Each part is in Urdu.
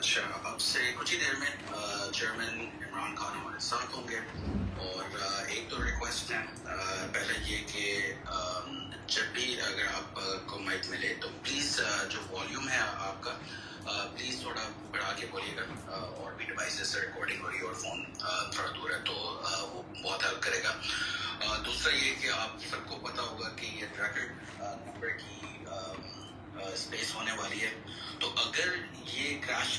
اچھا اب سے کچھ ہی دیر میں چیئرمین عمران خان ہمارے ساتھ ہوں گے اور ایک دو ریکویسٹ ہیں. پہلے یہ کہ جب بھی اگر آپ کو مائک ملے تو پلیز جو والیوم ہے آپ کا پلیز تھوڑا بڑھا کے بولیے گا. اور بھی ڈیوائسز سے ریکارڈنگ ہو رہی ہے اور فون تھوڑا دور ہے تو وہ بہت ہیلپ کرے گا. دوسرا یہ کہ آپ سب کو پتا ہوگا کہ یہ ریکارڈ نمبر کی اسپیس ہونے والی ہے. تو اگر یہ کریش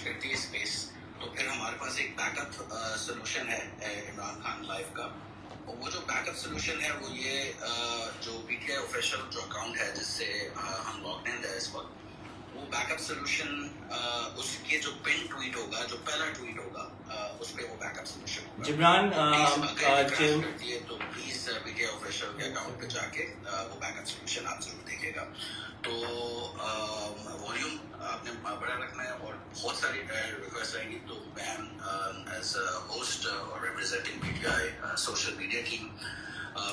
کرتی ہے اسپیس تو پھر ہمارے پاس ایک بیک اپ سولوشن ہے عمران خان لائف کا. وہ جو بیک اپ سولوشن ہے وہ یہ جو پی ٹی آئی آفیشیل جو اکاؤنٹ ہے جس سے ہم لاگ ان ہے اس وقت, وہ بیک اپ سولوشن اس کے جو پن ٹویٹ ہوگا, جو پہلا ٹویٹ ہوگا اس پہ وہ بیک اپ سولوشن ہوگا. جبران کرتی ہے تو please P T I official کے اکاؤنٹ پہ جا کے وہ بیک اپ سولوشن آپ ضرور دیکھے گا. تو والیوم آپ نے بڑا رکھنا ہے اور بہت ساری ریکویسٹ آئیں گی. تو میں ایز اے ہوسٹ اور ریپرزینٹنگ پی ٹی آئی سوشل میڈیا ٹیم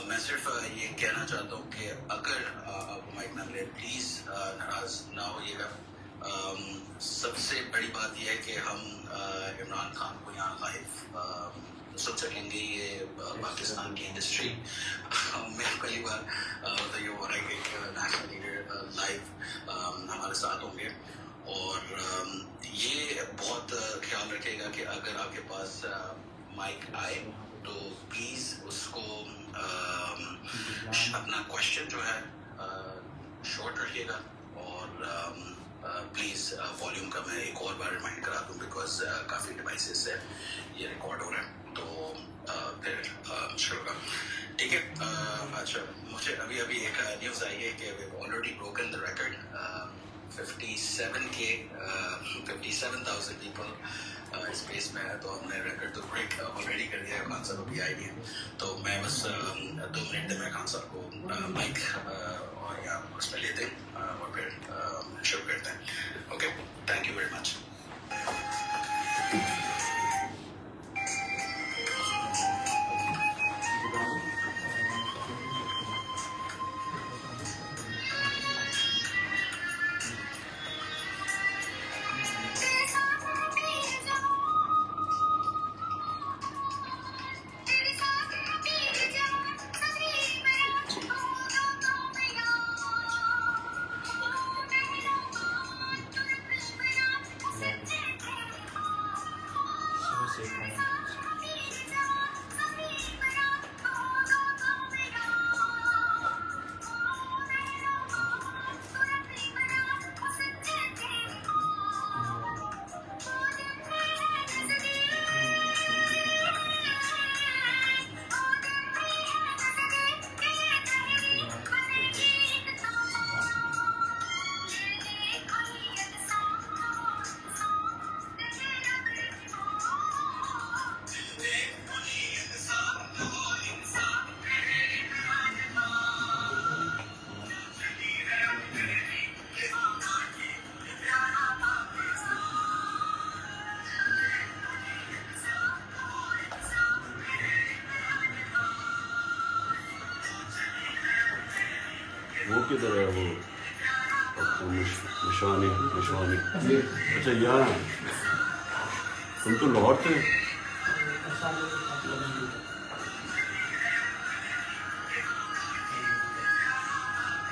میں صرف یہ کہنا چاہتا ہوں کہ اگر آپ مائک نہ لیں پلیز ناراض نہ ہوئیے گا. سب سے بڑی بات یہ ہے کہ ہم عمران خان کو یہاں لائیو سن سکیں گے. یہ پاکستان کی انڈسٹری میں پہلی بار یہ ہو رہا ہے کہ نیشنل لیڈر لائیو ہمارے ساتھ ہوں گے. اور یہ بہت خیال رکھے گا کہ اگر آپ کے پاس مائک آئے تو پلیز اس کو اپنا کوشچن جو ہے شارٹ رکھیے گا. اور پلیز والیوم کا میں ایک اور بار ریمائنڈ کرا دوں بیکاز کافی ڈیوائسز سے یہ ریکارڈ ہو رہا ہے تو پھر مشکل ہوگا. ٹھیک ہے. اچھا مجھے ابھی ایک نیوز آئی ہے کہ we've already broken the record. 57,000 people space میں ہے تو ہم نے ریکارڈ تو بریک آلریڈی کر دیا ہے. خان صاحب ابھی آئی نہیں ہے تو میں بس 2 منٹ میں خان صاحب کو مائک اور یا اس پہ لیتے ہیں اور پھر شروع کرتے ہیں. Okay, thank you very much. وہ کدھر ہے وہ نشانی اچھا یہاں تم تو لاہور تھے.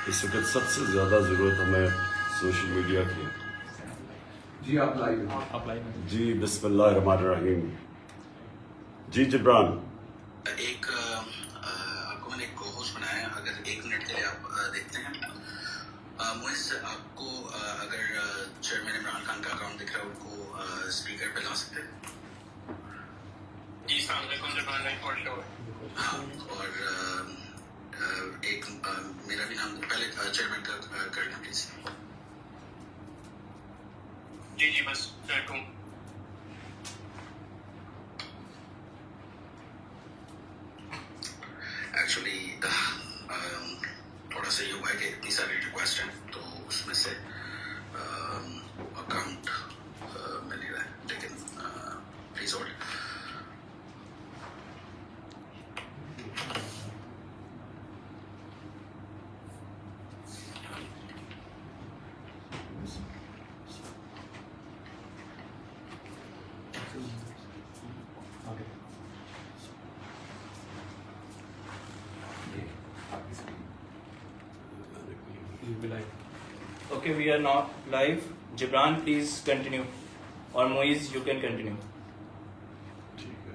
اس وقت سب سے زیادہ ضرورت ہمیں سوشل میڈیا کی. جی آپ لائیو. جی بسم اللہ الرحمن الرحیم. جی جبران ایک آپ کو میں نے ایک ہوسٹ بنایا ہے. اگر 1 منٹ کے لیے آپ دیکھتے ہیں مجھ آپ کو اگر چیئرمین عمران خان کا اکاؤنٹ دکھ رہا ہے ان کو اسپیکر پہ لا سکتے ہیں. جی السلام علیکم جبران بھائی فور شور. ہاں اور ایک میرا بھی نام پہلے چیئرمین کا کرنا پلیز. جی بس بیٹھوں. ایکچولی تھوڑا سا یہ ہوا ہے کہ اتنی ساری ریکویسٹ ہیں تو اس میں سے اکاؤنٹ مل نہیں رہا ہے لیکن please hold. will be live. Okay, we are now live. Gibran, please continue. Or Moiz, you can continue. ٹھیک ہے.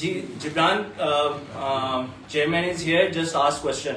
Ji, Gibran, chairman is here. Just ask question.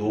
2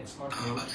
It's not mute.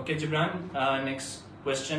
Okay, Gibran, next question.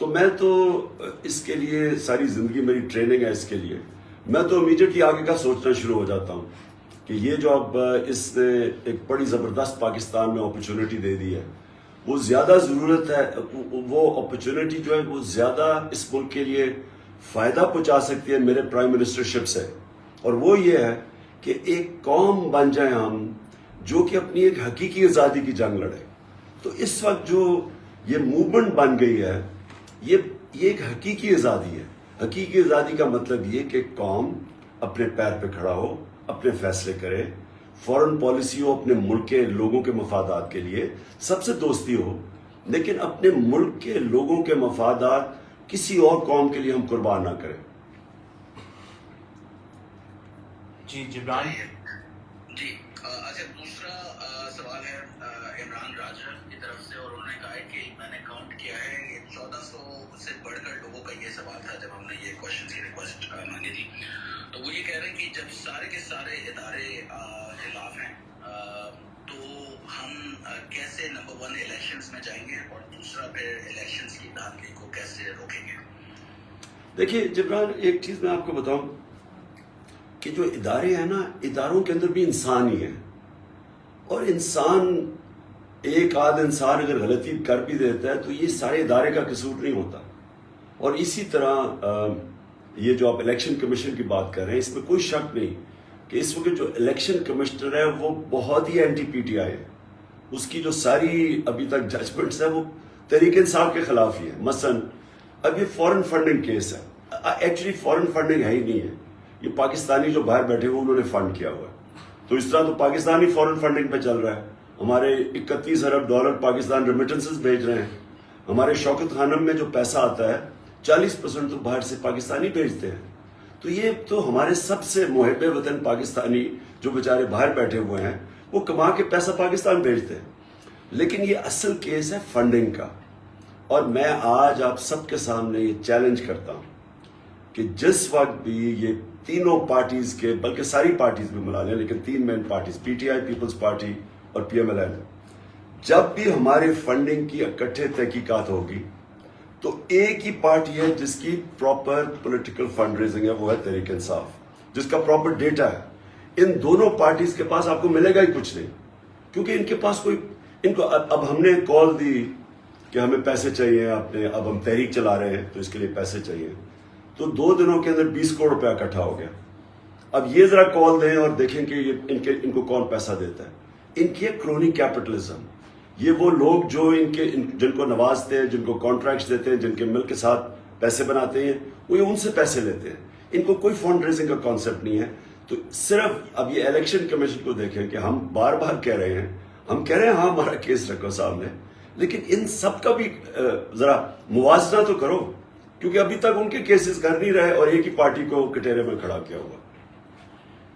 تو میں تو اس کے لیے ساری زندگی میری ٹریننگ ہے اس کے لیے. میں تو امیڈیٹلی آگے کا سوچنا شروع ہو جاتا ہوں کہ یہ جو اب اس نے ایک بڑی زبردست پاکستان میں اپرچونٹی دے دی ہے, وہ زیادہ ضرورت ہے, وہ اپرچونٹی جو ہے وہ زیادہ اس ملک کے لیے فائدہ پہنچا سکتی ہے میرے پرائم منسٹرشپ سے, اور وہ یہ ہے کہ ایک قوم بن جائیں ہم جو کہ اپنی ایک حقیقی آزادی کی جنگ لڑے. تو اس وقت جو یہ موومنٹ بن گئی ہے یہ ایک حقیقی آزادی ہے. حقیقی آزادی کا مطلب یہ کہ قوم اپنے پیر پہ کھڑا ہو, اپنے فیصلے کرے, فورن پالیسی ہو اپنے ملک کے لوگوں کے مفادات کے لیے, سب سے دوستی ہو, لیکن اپنے ملک کے لوگوں کے مفادات کسی اور قوم کے لیے ہم قربان نہ کریں. جی جبران. جی اچھا, دوسرا سوال ہے عمران راجہ کی طرف سے, اور انہوں نے کہا ہے کہ میں نے کاؤنٹ کیا ہے 1400 سے بڑھ کر لوگوں کا یہ سوال تھا جب ہم نے یہ کوشچن کی ریکویسٹ مانگی تھی. تو وہ یہ کہہ رہے ہیں کہ جب سارے کے سارے ادارے خلاف ہیں تو ہم کیسے نمبر 1 الیکشنز میں جائیں گے, اور دوسرا پھر الیکشنز کی دھاندلی کو کیسے روکیں گے؟ دیکھیے جبران, ایک چیز میں آپ کو بتاؤں کہ جو ادارے ہیں نا, اداروں کے اندر بھی انسان ہی ہیں, اور انسان ایک آدھ انسان اگر غلطی کر بھی دیتا ہے تو یہ سارے ادارے کا قصور نہیں ہوتا. اور اسی طرح یہ جو آپ الیکشن کمیشن کی بات کر رہے ہیں, اس میں کوئی شک نہیں کہ اس وقت جو الیکشن کمشنر ہے وہ بہت ہی اینٹی پی ٹی آئی ہے. اس کی جو ساری ابھی تک ججمنٹس ہیں وہ تحریک انصاف کے خلاف ہی ہے. مثلا اب یہ فورن فنڈنگ کیس ہے, ایکچولی فورن فنڈنگ ہے ہی نہیں ہے, یہ پاکستانی جو باہر بیٹھے ہوئے انہوں نے فنڈ کیا ہوا ہے. تو اس طرح تو پاکستانی فورن فنڈنگ پہ چل رہا ہے. ہمارے 31 ارب ڈالر پاکستان ریمیٹنسز بھیج رہے ہیں. ہمارے شوکت خانم میں جو پیسہ آتا ہے 40% تو باہر سے پاکستانی بھیجتے ہیں. تو یہ تو ہمارے سب سے محب وطن پاکستانی جو بیچارے باہر بیٹھے ہوئے ہیں وہ کما کے پیسہ پاکستان بھیجتے ہیں. لیکن یہ اصل کیس ہے فنڈنگ کا, اور میں آج آپ سب کے سامنے یہ چیلنج کرتا ہوں کہ جس وقت بھی یہ تینوں پارٹیز کے, بلکہ ساری پارٹیز بھی ملا لیں لیکن 3 main parties P T I, Peoples Party اور پی ایم ایل این, جب بھی ہمارے فنڈنگ کی اکٹھے تحقیقات ہوگی تو ایک ہی پارٹی ہے جس کی پراپر پولیٹیکل فنڈ ریزنگ ہے, وہ ہے تحریک انصاف, جس کا پراپر ڈیٹا ہے. ان دونوں پارٹیز کے پاس آپ کو ملے گا ہی کچھ نہیں, کیونکہ ان کے پاس کوئی, ان کو اب ہم نے کال دی کہ ہمیں پیسے چاہیے, اب ہم تحریک چلا رہے ہیں تو اس کے لیے پیسے چاہیے, تو 2 دنوں کے اندر 20 کروڑ روپیہ اکٹھا ہو گیا. اب یہ ذرا کال دیں اور دیکھیں کہ ان کو کون پیسہ دیتا ہے. ان کی کرونی کیپٹلزم, یہ وہ لوگ جو جن کو نوازتے ہیں, جن کو کانٹریکٹس دیتے ہیں, جن کے ملک کے ساتھ پیسے بناتے ہیں, وہ ان سے پیسے لیتے ہیں. ان کو کوئی فنڈ ریزنگ کا کانسیپٹ نہیں ہے. تو صرف اب یہ الیکشن کمیشن کو دیکھیں کہ ہم بار بار کہہ رہے ہیں, ہم کہہ رہے ہیں ہاں ہمارا کیس رکھو سامنے, لیکن ان سب کا بھی ذرا موازنہ تو کرو, کیونکہ ابھی تک ان کے کیسز کر نہیں رہے اور ایک ہی پارٹی کو کٹہرے میں کھڑا کیا ہوا.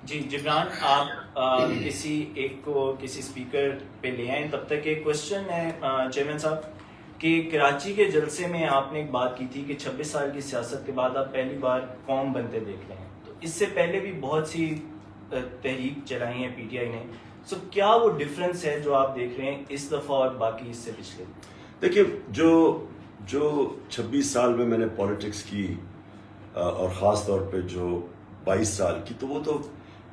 جی جبران, آپ کسی ایک کو کسی اسپیکر پہ لے آئیں, تب تک ایک کوشچن ہے چیئرمین صاحب کہ کراچی کے جلسے میں آپ نے ایک بات کی تھی کہ 26 سال کی سیاست کے بعد آپ پہلی بار قوم بنتے دیکھ رہے ہیں. تو اس سے پہلے بھی بہت سی تحریک چلائی ہیں پی ٹی آئی نے, سو کیا وہ ڈفرینس ہے جو آپ دیکھ رہے ہیں اس دفعہ اور باقی اس سے پچھلے؟ دیکھیے, جو 26 سال میں نے پالیٹکس کی, اور خاص طور پہ جو 22 سال کی, تو وہ تو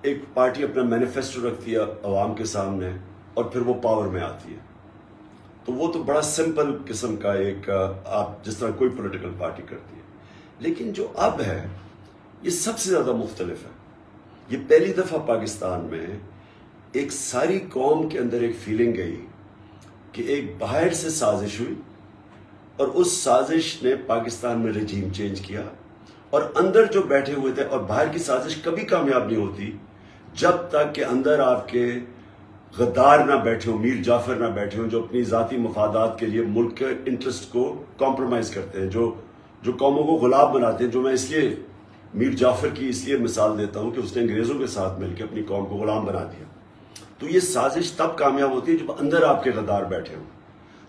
ایک پارٹی اپنا مینیفیسٹو رکھتی ہے عوام کے سامنے اور پھر وہ پاور میں آتی ہے. تو وہ تو بڑا سمپل قسم کا ایک, آپ جس طرح کوئی پولیٹیکل پارٹی کرتی ہے. لیکن جو اب ہے یہ سب سے زیادہ مختلف ہے. یہ پہلی دفعہ پاکستان میں ایک ساری قوم کے اندر ایک فیلنگ گئی کہ ایک باہر سے سازش ہوئی, اور اس سازش نے پاکستان میں رجیم چینج کیا, اور اندر جو بیٹھے ہوئے تھے, اور باہر کی سازش کبھی کامیاب نہیں ہوتی جب تک کہ اندر آپ کے غدار نہ بیٹھے ہوں, میر جعفر نہ بیٹھے ہوں, جو اپنی ذاتی مفادات کے لیے ملک کے انٹرسٹ کو کمپرومائز کرتے ہیں, جو قوموں کو غلام بناتے ہیں. جو میں اس لیے میر جعفر کی اس لیے مثال دیتا ہوں کہ اس نے انگریزوں کے ساتھ مل کے اپنی قوم کو غلام بنا دیا. تو یہ سازش تب کامیاب ہوتی ہے جب اندر آپ کے غدار بیٹھے ہوں.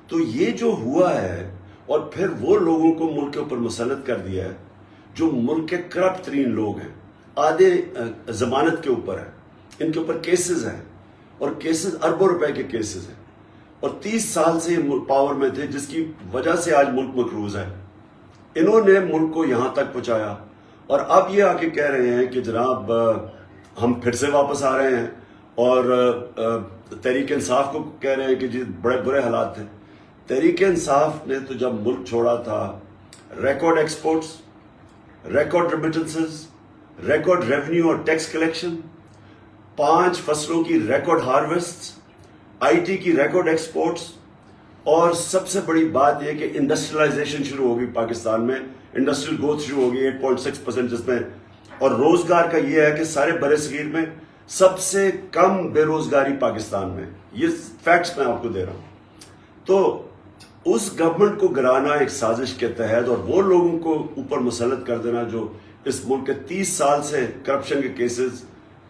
تو یہ جو ہوا ہے, اور پھر وہ لوگوں کو ملک کے اوپر مسلط کر دیا ہے جو ملک کے کرپٹ ترین لوگ ہیں, آدھے ضمانت کے اوپر ہیں, ان کے اوپر کیسز ہیں, اور کیسز اربوں روپے کے کیسز ہیں, اور 30 سال سے پاور میں تھے, جس کی وجہ سے آج ملک مقروض ہے. انہوں نے ملک کو یہاں تک پہنچایا، اور اب یہ آ کے کہہ رہے ہیں کہ جناب ہم پھر سے واپس آ رہے ہیں، اور تحریک انصاف کو کہہ رہے ہیں کہ جی بڑے برے حالات تھے۔ تحریک انصاف نے تو جب ملک چھوڑا تھا، record exports, record remittances, record revenue اور ٹیکس کلیکشن، 5 فصلوں کی ریکارڈ ہارویسٹ، آئی ٹی کی ریکارڈ ایکسپورٹس، اور سب سے بڑی بات یہ کہ انڈسٹریلائزیشن شروع ہوگی پاکستان میں، انڈسٹریل گروتھ شروع ہوگی 8.6%، جس میں، اور روزگار کا یہ ہے کہ سارے بر صغیر میں سب سے کم بے روزگاری پاکستان میں، یہ فیکٹس میں آپ کو دے رہا ہوں۔ تو اس گورنمنٹ کو گرانا ایک سازش کے تحت، اور وہ لوگوں کو اوپر مسلط کر دینا جو اس ملک کے 30 سال سے کرپشن کے کیسز،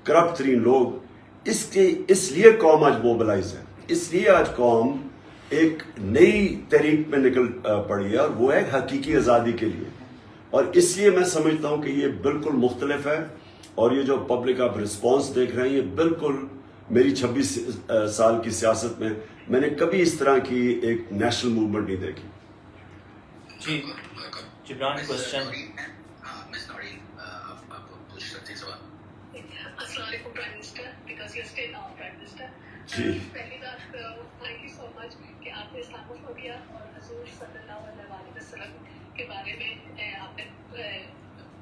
کرپٹ ترین لوگ، اس لیے قوم آج موبلائز ہے، اس لیے آج قوم ایک نئی تحریک میں نکل پڑی ہے، اور وہ ہے حقیقی آزادی کے لیے۔ اور اس لیے میں سمجھتا ہوں کہ یہ بالکل مختلف ہے، اور یہ جو پبلک آپ رسپانس دیکھ رہے ہیں، یہ بالکل میری 26 سال کی سیاست میں نے کبھی اس طرح کی ایک نیشنل موومنٹ نہیں دیکھی۔ جی جبران کوشچن۔ ہاں مس نورین، آپ پوچھ سکتے سوال۔ السلام علیکم prime minister, because you still prime minister. جی پہلی بات تھینک یو سو مچ کہ آپ نے اسلاموفوبیا اور حضور صلی اللہ علیہ وسلم کے بارے میں آپ نے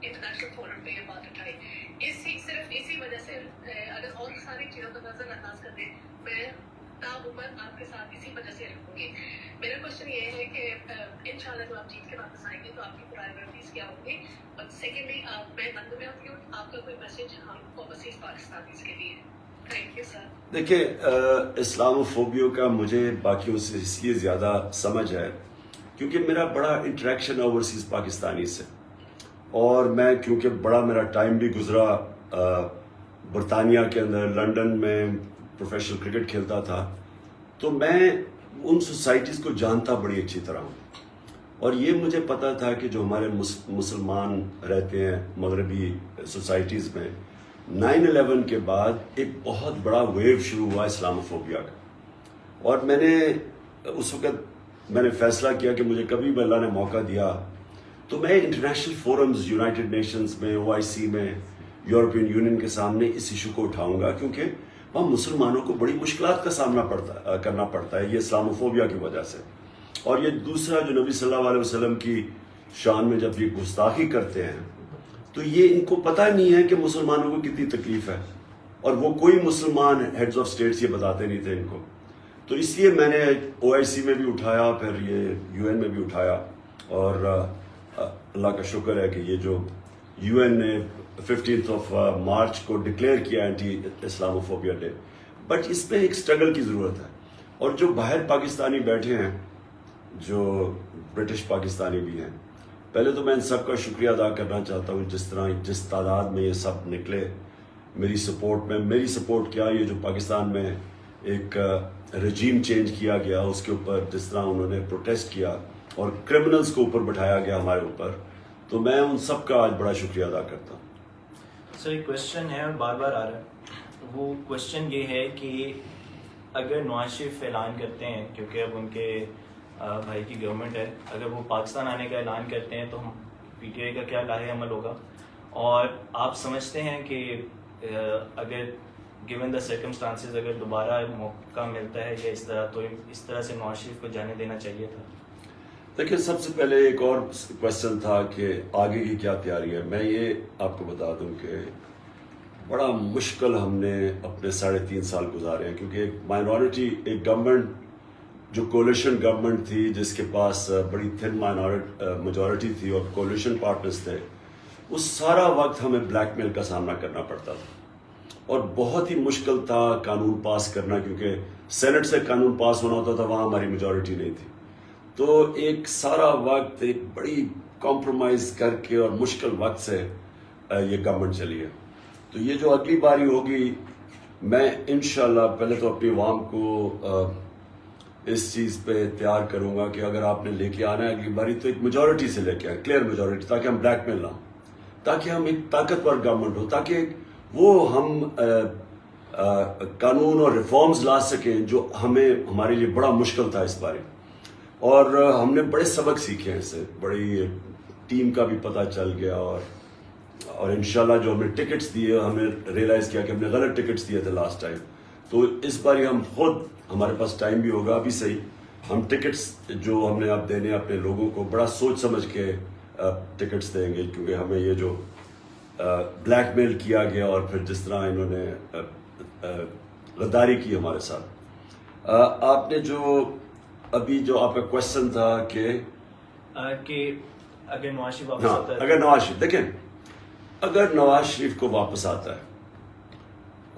انٹرنیشنل فورم پہ یہ بات اٹھائی۔ صرف اسی وجہ سے اگر اور ساری چیزوں کا نظر انداز کر دیں، میں تابعمر آپ کے ساتھ اسی وجہ سے رکھوں گی۔ میرا کوشچن یہ ہے کہ انشاءاللہ جب آپ جیت کے واپس آئیں گے تو آپ کی پرائیورٹیز کیا ہوں گی، اور سیکنڈلی میں بندوں میں آتی ہوں، آپ کا کوئی میسج ہم اوورسیز پاکستانیز کے لیے؟ Thank you sir. دیکھیں، اسلام فوبیا کا مجھے باقیوں سے اس لیے زیادہ سمجھ ہے کیونکہ میرا بڑا انٹریکشن اوورسیز پاکستانی سے، اور میں کیونکہ بڑا میرا ٹائم بھی گزرا برطانیہ کے اندر، لنڈن میں پروفیشنل کرکٹ کھیلتا تھا، تو میں ان سوسائٹیز کو جانتا بڑی اچھی طرح ہوں، اور یہ مجھے پتا تھا کہ جو ہمارے مسلمان رہتے ہیں مغربی سوسائٹیز میں، 9/11 کے بعد ایک بہت بڑا ویو شروع ہوا اسلاموفوبیا کا، اور میں نے اس وقت میں نے فیصلہ کیا کہ مجھے کبھی بھی اللہ نے موقع دیا تو میں انٹرنیشنل فورمز، یونائٹڈ نیشنز میں، OIC میں، یورپین یونین کے سامنے اس ایشو کو اٹھاؤں گا، کیونکہ وہاں مسلمانوں کو بڑی مشکلات کا سامنا کرنا پڑتا ہے یہ اسلاموفوبیا کی وجہ سے۔ اور یہ دوسرا جو نبی صلی اللہ علیہ وسلم کی شان میں جب یہ گستاخی کرتے ہیں تو یہ ان کو پتہ نہیں ہے کہ مسلمانوں کو کتنی تکلیف ہے، اور وہ کوئی مسلمان ہیڈز آف اسٹیٹس یہ بتاتے نہیں تھے ان کو۔ تو اس لیے میں نے OIC میں بھی اٹھایا، پھر یہ UN میں بھی اٹھایا، اور اللہ کا شکر ہے کہ یہ جو UN نے 15 مارچ کو ڈکلیئر کیا اینٹی اسلاموفوبیا ڈے، بٹ اس میں ایک سٹرگل کی ضرورت ہے۔ اور جو باہر پاکستانی بیٹھے ہیں، جو برٹش پاکستانی بھی ہیں، پہلے تو میں ان سب کا شکریہ ادا کرنا چاہتا ہوں، جس تعداد میں یہ سب نکلے میری سپورٹ میں۔ میری سپورٹ کیا، یہ جو پاکستان میں ایک رجیم چینج کیا گیا اس کے اوپر جس طرح انہوں نے پروٹیسٹ کیا اور کرمنلز کو اوپر بٹھایا گیا ہمارے اوپر، تو میں ان سب کا آج بڑا شکریہ ادا کرتا ہوں۔ سر ایک کوشچن ہے اور بار بار آ رہا ہے، وہ کوشچن یہ ہے کہ اگر نواز شریف اعلان کرتے ہیں، کیونکہ اب ان کے بھائی کی گورنمنٹ ہے، اگر وہ پاکستان آنے کا اعلان کرتے ہیں تو PTI کا کیا لاہے عمل ہوگا؟ اور آپ سمجھتے ہیں کہ اگر گیون دا سرکمسٹانسز اگر دوبارہ موقع ملتا ہے یا اس طرح، تو اس طرح سے نواز شریف کو جانے دینا چاہیے تھا؟ دیکھیں، سب سے پہلے ایک اور کوشچن تھا کہ آگے کی کیا تیاری ہے۔ میں یہ آپ کو بتا دوں کہ بڑا مشکل ہم نے اپنے 3.5 سال گزارے ہیں، کیونکہ ایک مائنورٹی، ایک گورنمنٹ جو کولیشن گورنمنٹ تھی، جس کے پاس بڑی تھن میجورٹی تھی اور کولیشن پارٹنرز تھے، اس سارا وقت ہمیں بلیک میل کا سامنا کرنا پڑتا تھا، اور بہت ہی مشکل تھا قانون پاس کرنا، کیونکہ سینٹ سے قانون پاس ہونا ہوتا تھا، وہاں ہماری میجورٹی نہیں تھی۔ تو ایک سارا وقت ایک بڑی کمپرومائز کر کے اور مشکل وقت سے یہ گورنمنٹ چلی ہے۔ تو یہ جو اگلی باری ہوگی، میں انشاءاللہ پہلے تو اپنی عوام کو اس چیز پہ تیار کروں گا کہ اگر آپ نے لے کے آنا ہے اگلی باری تو ایک میجورٹی سے لے کے آئیں، کلیئر میجورٹی، تاکہ ہم بلیک میل نہ ہوں، تاکہ ہم ایک طاقتور گورنمنٹ ہو، تاکہ وہ ہم قانون اور ریفارمز لا سکیں جو ہمارے لیے بڑا مشکل تھا اس بارے۔ اور ہم نے بڑے سبق سیکھے ہیں اس سے، بڑی ٹیم کا بھی پتہ چل گیا اور انشاءاللہ جو ہم نے ٹکٹس دیے ہم نے ریئلائز کیا کہ ہم نے غلط ٹکٹس دیے تھے لاسٹ ٹائم. تو اس بار ہم خود ہمارے پاس ٹائم بھی ہوگا ابھی صحیح ہم ٹکٹس جو ہم نے اب دینے اپنے لوگوں کو بڑا سوچ سمجھ کے ٹکٹس دیں گے کیونکہ ہمیں یہ جو بلیک میل کیا گیا اور پھر جس طرح انہوں نے غداری کی ہمارے ساتھ. آپ نے جو ابھی جو آپ کا کوشچن تھا کہ اگر نواز شریف واپس ہاں آتا ہے اگر نواز شریف دیکھیں اگر نواز شریف کو واپس آتا ہے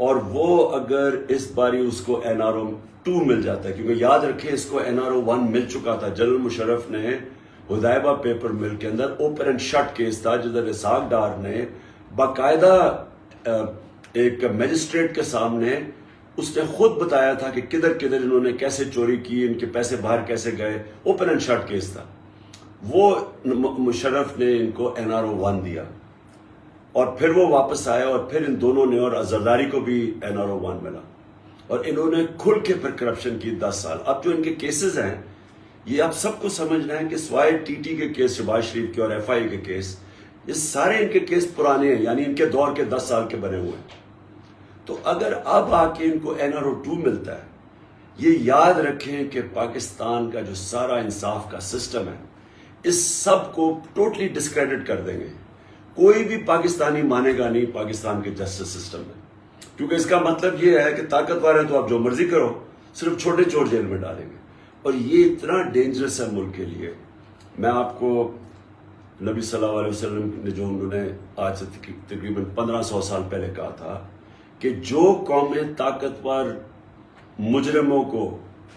اور وہ اگر اس باری اس کو NRO 2 مل جاتا ہے کیونکہ یاد رکھیں اس کو NRO 1 مل چکا تھا. جنرل مشرف نے حدیبہ پیپر مل کے اندر اوپن اینڈ شٹ کیس تھا جدھر اسحاق ڈار نے باقاعدہ ایک میجسٹریٹ کے سامنے اس نے خود بتایا تھا کہ کدھر کدھر انہوں نے کیسے چوری کی ان کے پیسے باہر کیسے گئے. اوپن اینڈ شٹ کیس تھا. وہ مشرف نے ان کو NRO 1 دیا اور پھر وہ واپس آئے اور پھر ان دونوں نے اور زرداری کو بھی NRO 1 ملا اور انہوں نے کھل کے پھر کرپشن کی 10 سال. اب جو ان کے کیسز ہیں یہ آپ سب کو سمجھنا ہے کہ سوائے TT کے کیس شہباز شریف کے اور FI کے کیس یہ سارے ان کے کیس پرانے ہیں یعنی ان کے دور کے 10 سال کے بنے ہوئے ہیں. تو اگر اب آ کے ان کو NRO 2 ملتا ہے یہ یاد رکھیں کہ پاکستان کا جو سارا انصاف کا سسٹم ہے اس سب کو ٹوٹلی ڈسکریڈٹ کر دیں گے. کوئی بھی پاکستانی مانے گا نہیں پاکستان کے جسٹس سسٹم میں کیونکہ اس کا مطلب یہ ہے کہ طاقتور ہے تو آپ جو مرضی کرو صرف چھوٹے چور جیل میں ڈالیں گے اور یہ اتنا ڈینجرس ہے ملک کے لیے. میں آپ کو نبی صلی اللہ علیہ وسلم نے جو انہوں نے آج سے تقریباً 1500 سال پہلے کہا تھا کہ جو قومیں طاقتور مجرموں کو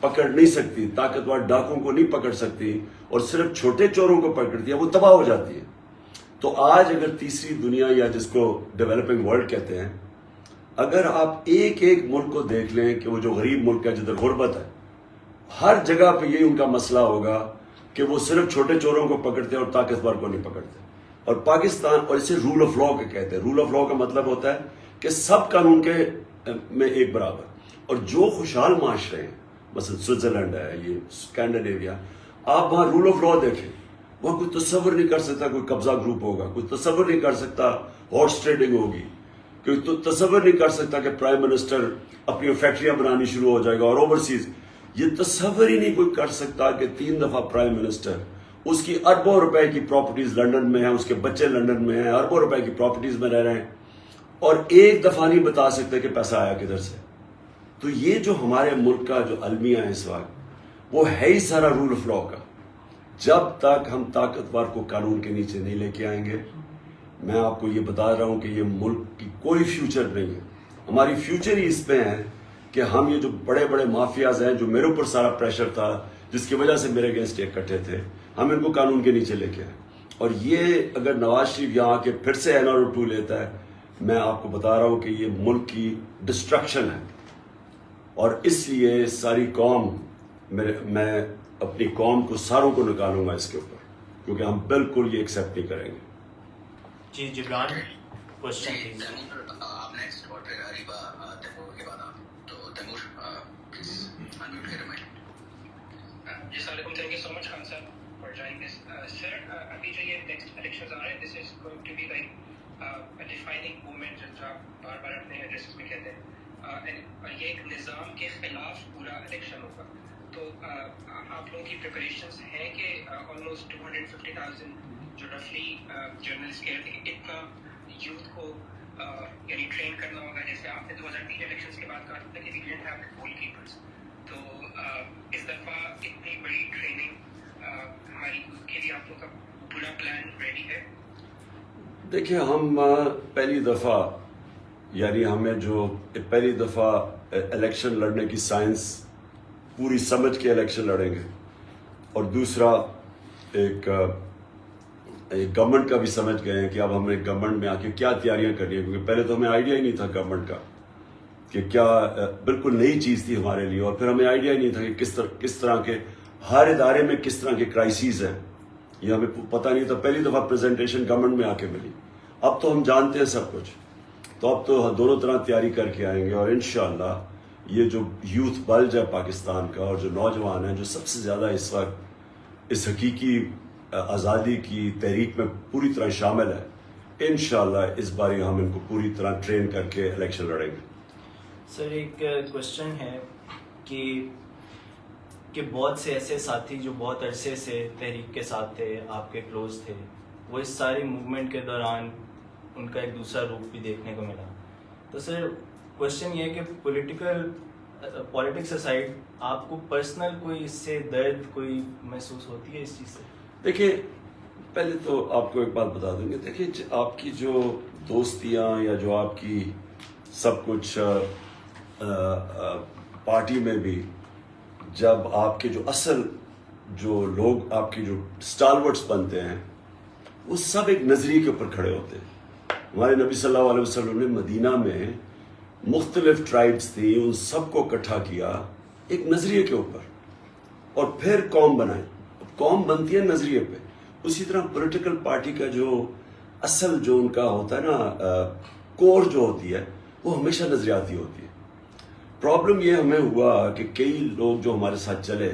پکڑ نہیں سکتی طاقتور ڈاکوں کو نہیں پکڑ سکتی اور صرف چھوٹے چوروں کو پکڑتی ہے وہ تباہ ہو جاتی ہے. تو آج اگر تیسری دنیا یا جس کو ڈیولپنگ ورلڈ کہتے ہیں اگر آپ ایک ایک ملک کو دیکھ لیں کہ وہ جو غریب ملک ہے جدھر غربت ہے ہر جگہ پہ یہی ان کا مسئلہ ہوگا کہ وہ صرف چھوٹے چوروں کو پکڑتے ہیں اور طاقتور کو نہیں پکڑتے. اور پاکستان اور اسے رول آف لا کے کہتے ہیں. رول آف لا کا مطلب ہوتا ہے کہ سب قانون کے میں ایک برابر اور جو خوشحال معاشرے ہیں مثلا سوئٹزرلینڈ ہے یہ اسکینڈینیویا آپ وہاں رول آف لا دیکھیں وہاں کوئی تصور نہیں کر سکتا کوئی قبضہ گروپ ہوگا کوئی تصور نہیں کر سکتا ہارس ٹریڈنگ ہوگی کوئی تو تصور نہیں کر سکتا کہ پرائم منسٹر اپنی فیکٹریاں بنانی شروع ہو جائے گا اور اوورسیز یہ تصور ہی نہیں کوئی کر سکتا کہ 3 دفعہ پرائم منسٹر اس کی اربوں روپے کی پراپرٹیز لنڈن میں ہیں اس کے بچے لنڈن میں ہیں اربوں روپے کی پراپرٹیز میں رہ رہے ہیں اور ایک دفعہ نہیں بتا سکتے کہ پیسہ آیا کدھر سے. تو یہ جو ہمارے ملک کا جو المیہ ہے اس وقت وہ ہے ہی سارا رول آف لا کا. جب تک ہم طاقتور کو قانون کے نیچے نہیں لے کے آئیں گے میں آپ کو یہ بتا رہا ہوں کہ یہ ملک کی کوئی فیوچر نہیں ہے. ہماری فیوچر ہی اس پہ ہے کہ ہم یہ جو بڑے بڑے مافیاز ہیں جو میرے اوپر سارا پریشر تھا جس کی وجہ سے میرے اگینسٹ اکٹھے تھے ہم ان کو قانون کے نیچے لے کے آئیں. اور یہ اگر نواز شریف یہاں آ کے پھر سے NRO 2 لیتا ہے میں آپ کو بتا رہا ہوں کہ یہ ملک کی ڈسٹرکشن ہے اور اس لیے ساری قوم میں اپنی قوم کو ساروں کو نکالوں گا اس کے اوپر کیونکہ ہم بالکل یہ ایکسیپٹ نہیں کریں گے. جی جبران کوشچن پلیز. آپ نیکسٹ اور پھر اریبا تیمور کے بعد آپ تو تیمور پلیز انمیوٹ کریں مائک. جی السلام علیکم. تھینک یو سو مچ خان صاحب فار جوائننگ دس. سر ابھی جو یہ نیکسٹ الیکشنز آ رہے ہیں this is going to be like defining moment جو آپ بار بار اپنے ایڈریسز میں کہتے ہیں یہ ایک نظام کے خلاف پورا الیکشن ہوگا. تو آپ لوگوں کی پریپریشنز ہیں کہ آلموسٹ 250,000 جو رفلی جرنلسٹ کہہ رہے تھے کہ اتنا یوتھ کو یعنی ٹرین کرنا ہوگا جیسے آپ نے 2003 الیکشنز کے بعد کہا تھا کہ we didn't have the goalkeepers کیپرز. تو اس دفعہ اتنی بڑی ٹریننگ ہماری یوتھ کے لیے آپ لوگ کا پورا پلان ریڈی ہے؟ دیکھیں ہم پہلی دفعہ یعنی ہمیں جو پہلی دفعہ الیکشن لڑنے کی سائنس پوری سمجھ کے الیکشن لڑیں گے اور دوسرا ایک گورنمنٹ کا بھی سمجھ گئے ہیں کہ اب ہمیں گورنمنٹ میں آ کے کیا تیاریاں کرنی ہیں کیونکہ پہلے تو ہمیں آئیڈیا ہی نہیں تھا گورنمنٹ کا کہ کیا بالکل نئی چیز تھی ہمارے لیے اور پھر ہمیں آئیڈیا ہی نہیں تھا کہ کس طرح کے ہر ادارے میں کس طرح کے کرائسیز ہیں یہ ہمیں پتہ نہیں تھا. پہلی دفعہ پریزنٹیشن گورنمنٹ میں آ کے ملی. اب تو ہم جانتے ہیں سب کچھ تو اب تو دونوں طرح تیاری کر کے آئیں گے اور انشاءاللہ یہ جو یوتھ بلج ہے پاکستان کا اور جو نوجوان ہیں جو سب سے زیادہ اس وقت اس حقیقی آزادی کی تحریک میں پوری طرح شامل ہے. انشاءاللہ اس باری ہم ان کو پوری طرح ٹرین کر کے الیکشن لڑیں گے. سر ایک کوشچن ہے کہ بہت سے ایسے ساتھی جو بہت عرصے سے تحریک کے ساتھ تھے, آپ کے کلوز تھے, وہ اس ساری موومنٹ کے دوران ان کا ایک دوسرا روپ بھی دیکھنے کو ملا. تو سر کوشچن یہ ہے کہ پولیٹکس اسائڈ آپ کو پرسنل کوئی اس سے درد کوئی محسوس ہوتی ہے اس چیز سے؟ دیکھیں, پہلے تو آپ کو ایک بات بتا دوں گے. دیکھیں, آپ کی جو دوستیاں یا جو آپ کی سب کچھ پارٹی میں بھی, جب آپ کے جو اصل جو لوگ آپ کی جو اسٹالورٹس بنتے ہیں وہ سب ایک نظریے کے اوپر کھڑے ہوتے ہیں. ہمارے نبی صلی اللہ علیہ وسلم نے مدینہ میں مختلف ٹرائبس تھیں, ان سب کو اکٹھا کیا ایک نظریے کے اوپر, اور پھر قوم بنائی. قوم بنتی ہے نظریے پہ. اسی طرح پولیٹیکل پارٹی کا جو اصل جو ان کا ہوتا ہے نا, کور جو ہوتی ہے, وہ ہمیشہ نظریاتی ہوتی ہے. پرابلم یہ ہمیں ہوا کہ کئی لوگ جو ہمارے ساتھ چلے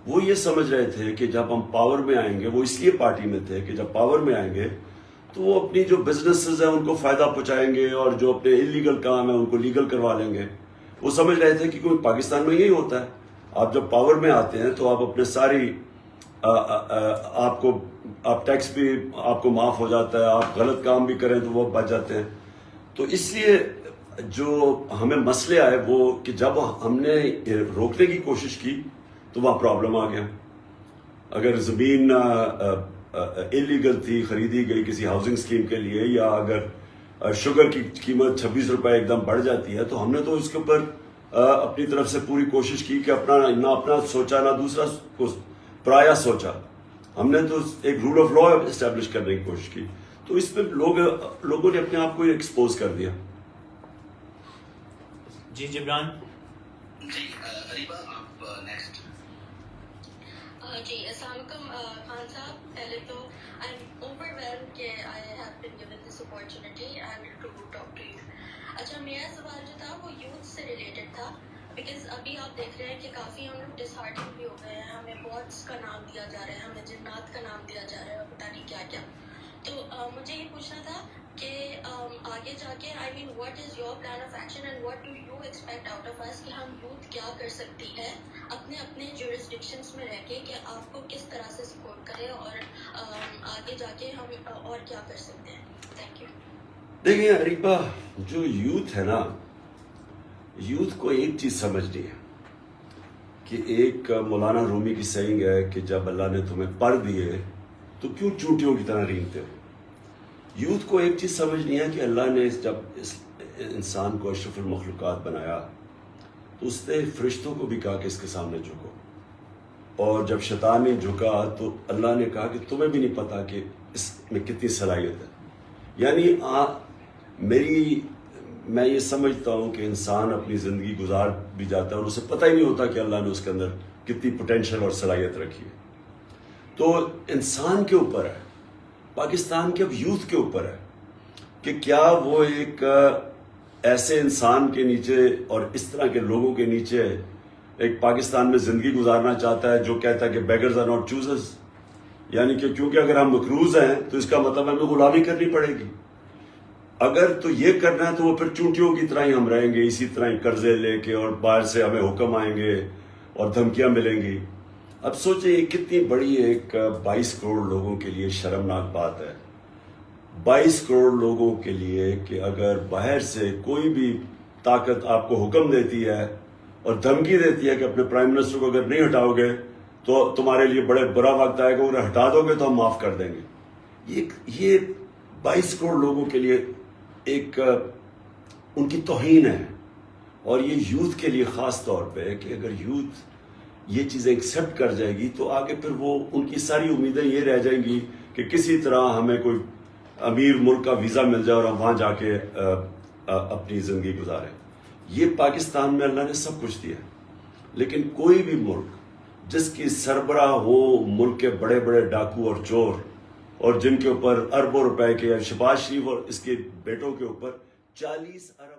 وہ یہ سمجھ رہے تھے کہ جب ہم پاور میں آئیں گے, وہ اس لیے پارٹی میں تھے کہ جب پاور میں آئیں گے تو وہ اپنی جو بزنسز ہیں ان کو فائدہ پہنچائیں گے, اور جو اپنے انلیگل کام ہیں ان کو لیگل کروا لیں گے. وہ سمجھ رہے تھے کہ کوئی پاکستان میں یہی ہوتا ہے, آپ جب پاور میں آتے ہیں تو آپ اپنے ساری آپ ٹیکس بھی آپ کو معاف ہو جاتا ہے, آپ غلط کام بھی کریں تو وہ بچ جاتے ہیں. تو اس لیے جو ہمیں مسئلے آئے وہ کہ جب ہم نے روکنے کی کوشش کی تو وہاں پرابلم آ گیا. اگر زمین انلیگل تھی, خریدی گئی کسی ہاؤسنگ اسکیم کے لیے, یا اگر شوگر کی قیمت 26 روپے ایک دم بڑھ جاتی ہے, تو ہم نے تو اس کے اوپر اپنی طرف سے پوری کوشش کی کہ نہ اپنا سوچا نہ دوسرا پرایا سوچا. ہم نے تو ایک رول آف لا اسٹیبلش کرنے کی کوشش کی. تو اس میں لوگوں نے اپنے آپ کو ایکسپوز کر دیا. جی جبران. جی اریبہ, آپ نیکسٹ. جی السلام علیکم خان صاحب. پہلے تو آئی ایم اوورویلمڈ کہ I have been given this opportunity and to talk to you. اچھا, میرا سوال جو تھا وہ یوتھ سے ریلیٹڈ تھا, بیکاز ابھی آپ دیکھ رہے ہیں کہ کافی ہم لوگ ڈس ہارٹنگ بھی ہو گئے ہیں. ہمیں بوٹس کا نام دیا جا رہا ہے, ہمیں جنات کا نام دیا جا رہا ہے, اور پتہ نہیں کیا کیا. تو مجھے یہ پوچھنا تھا کہ آگے جا کے I mean what is your plan of action and what do you expect out of اس, کہ ہم یوتھ کیا کر سکتی ہے اپنے اپنے جورسڈکشنس میں رہ کے, کہ آپ کو کس طرح سے سپورٹ کرے, اور آگے جا کے ہم اور کیا کر سکتے ہیں. Thank you. دیکھیں اریبہ, جو یوتھ ہے نا, یوتھ کو ایک چیز سمجھنی ہے کہ ایک مولانا رومی کی سینگ ہے کہ جب اللہ نے تمہیں پر دیے تو کیوں چونٹیوں کی طرح رینگتے ہو. یوتھ کو ایک چیز سمجھنی ہے کہ اللہ نے جب اس انسان کو اشرف المخلوقات بنایا تو اس نے فرشتوں کو بھی کہا کہ اس کے سامنے جھکو, اور جب شیطان نے جھکا تو اللہ نے کہا کہ تمہیں بھی نہیں پتا کہ اس میں کتنی صلاحیت ہے. یعنی میں یہ سمجھتا ہوں کہ انسان اپنی زندگی گزار بھی جاتا ہے اور اسے پتہ ہی نہیں ہوتا کہ اللہ نے اس کے اندر کتنی پوٹینشیل اور صلاحیت رکھی ہے. تو انسان کے اوپر ہے, پاکستان کے اب یوتھ کے اوپر ہے کہ کیا وہ ایک ایسے انسان کے نیچے اور اس طرح کے لوگوں کے نیچے ایک پاکستان میں زندگی گزارنا چاہتا ہے جو کہتا ہے کہ بیگرز آر ناٹ چوزرز, یعنی کہ کیونکہ اگر ہم مقروض ہیں تو اس کا مطلب ہمیں غلامی کرنی پڑے گی. اگر تو یہ کرنا ہے تو وہ پھر چونٹیوں کی طرح ہی ہم رہیں گے, اسی طرح ہی قرضے لے کے, اور باہر سے ہمیں حکم آئیں گے اور دھمکیاں ملیں گی. اب سوچیں یہ کتنی بڑی ایک 22 کروڑ لوگوں کے لیے شرمناک بات ہے. 22 کروڑ لوگوں کے لیے کہ اگر باہر سے کوئی بھی طاقت آپ کو حکم دیتی ہے اور دھمکی دیتی ہے کہ اپنے پرائم منسٹر کو اگر نہیں ہٹاؤ گے تو تمہارے لیے بڑے برا وقت آئے گا, انہیں ہٹا دو گے تو ہم معاف کر دیں گے. یہ 22 کروڑ لوگوں کے لیے ایک ان کی توہین ہے. اور یہ یوتھ کے لیے خاص طور پہ کہ اگر یوتھ یہ چیزیں ایکسیپٹ کر جائے گی تو آگے پھر وہ ان کی ساری امیدیں یہ رہ جائیں گی کہ کسی طرح ہمیں کوئی امیر ملک کا ویزا مل جائے اور ہم وہاں جا کے اپنی زندگی گزاریں. یہ پاکستان میں اللہ نے سب کچھ دیا, لیکن کوئی بھی ملک جس کی سربراہ ہو ملک کے بڑے بڑے ڈاکو اور چور, اور جن کے اوپر اربوں روپے کے, شہباز شریف اور اس کے بیٹوں کے اوپر 40 ارب